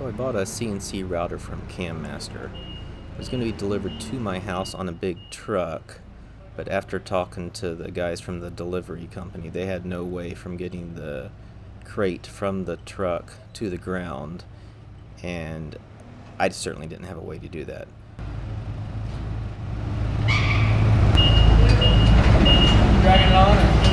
So I bought a CNC router from CAMaster. It was going to be delivered to my house on a big truck, but after talking to the guys from the delivery company, they had no way from getting the crate from the truck to the ground, and I certainly didn't have a way to do that. Dragging it on?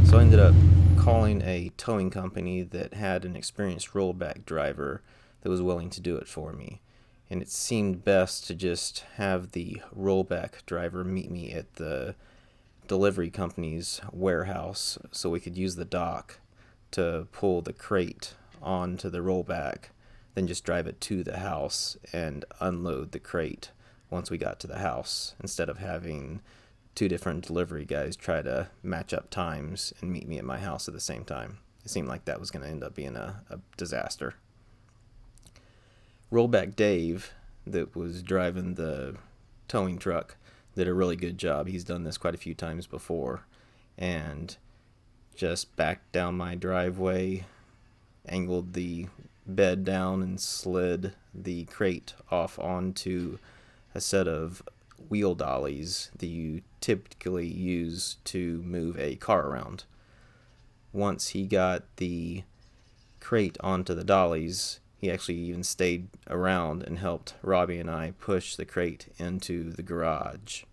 So I ended up calling a towing company that had an experienced rollback driver that was willing to do it for me. And it seemed best to just have the rollback driver meet me at the delivery company's warehouse so we could use the dock to pull the crate onto the rollback, then just drive it to the house and unload the crate once we got to the house, instead of having two different delivery guys try to match up times and meet me at my house at the same time. It seemed like that was going to end up being a disaster. Rollback Dave, that was driving the towing truck, did a really good job. He's done this quite a few times before, and just backed down my driveway, angled the bed down, and slid the crate off onto a set of wheel dollies that you typically use to move a car around. Once he got the crate onto the dollies, he actually even stayed around and helped Robbie and I push the crate into the garage.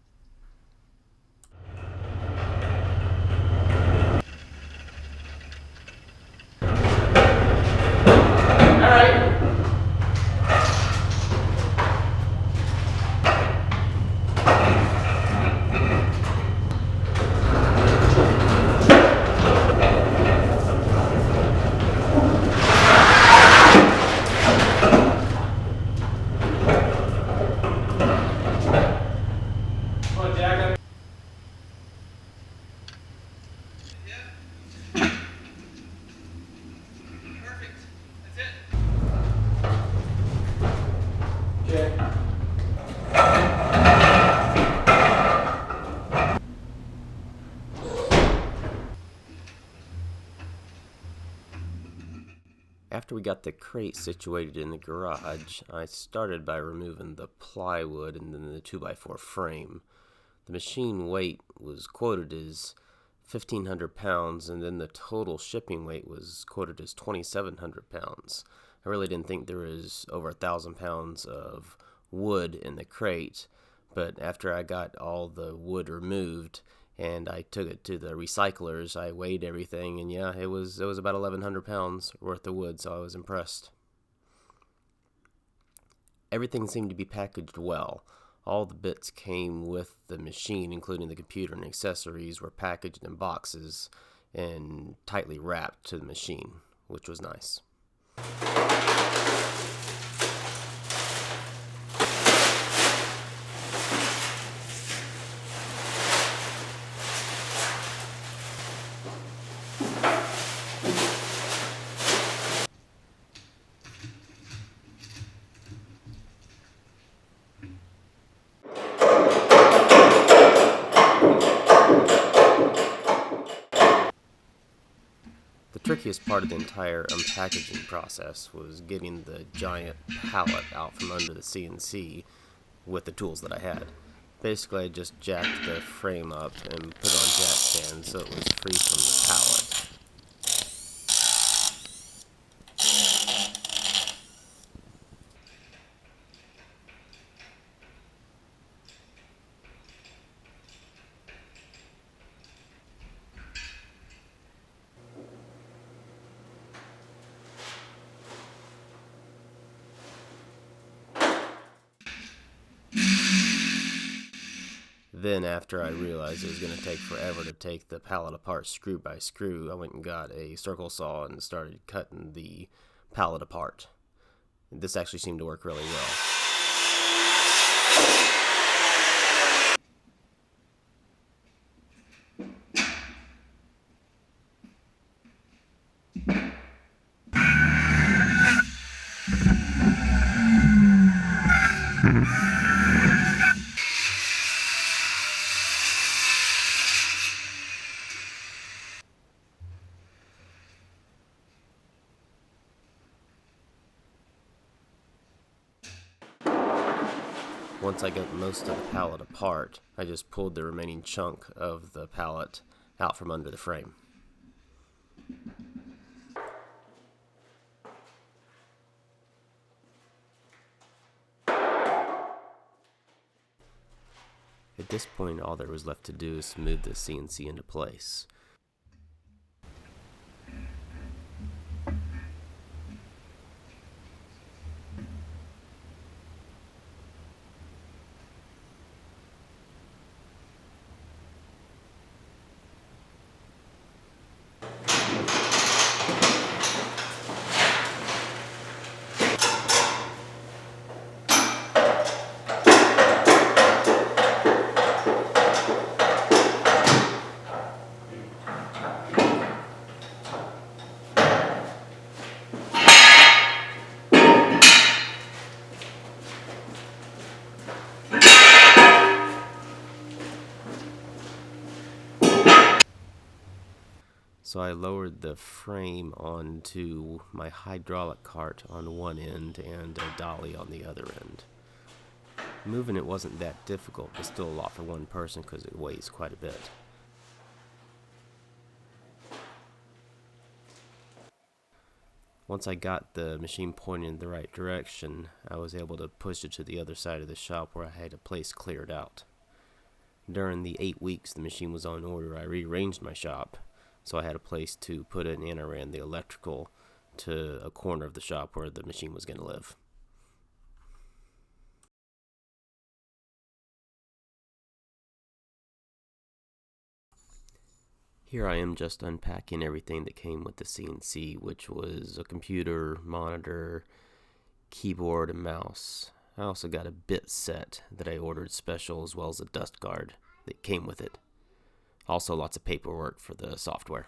After we got the crate situated in the garage, I started by removing the plywood and then the 2x4 frame. The machine weight was quoted as 1,500 pounds, and then the total shipping weight was quoted as 2,700 pounds. I really didn't think there was over 1,000 pounds of wood in the crate, but after I got all the wood removed and I took it to the recyclers, I weighed everything, and yeah, it was about 1,100 pounds worth of wood, so I was impressed. Everything seemed to be packaged well. All the bits came with the machine, including the computer and accessories, were packaged in boxes and tightly wrapped to the machine, which was nice. The trickiest part of the entire unpackaging process was getting the giant pallet out from under the CNC with the tools that I had. Basically, I just jacked the frame up and put it on jack stands so it was free from the pallet. Then, after I realized it was going to take forever to take the pallet apart screw by screw, I went and got a circle saw and started cutting the pallet apart. This actually seemed to work really well. Once I got most of the pallet apart, I just pulled the remaining chunk of the pallet out from under the frame. At this point, all there was left to do is smooth the CNC into place. So I lowered the frame onto my hydraulic cart on one end and a dolly on the other end. Moving it wasn't that difficult, but still a lot for one person because it weighs quite a bit. Once I got the machine pointed in the right direction, I was able to push it to the other side of the shop where I had a place cleared out. During the 8 weeks the machine was on order, I rearranged my shop, so I had a place to put it, and I ran the electrical to a corner of the shop where the machine was going to live. Here I am just unpacking everything that came with the CNC, which was a computer, monitor, keyboard, and mouse. I also got a bit set that I ordered special, as well as a dust guard that came with it. Also lots of paperwork for the software.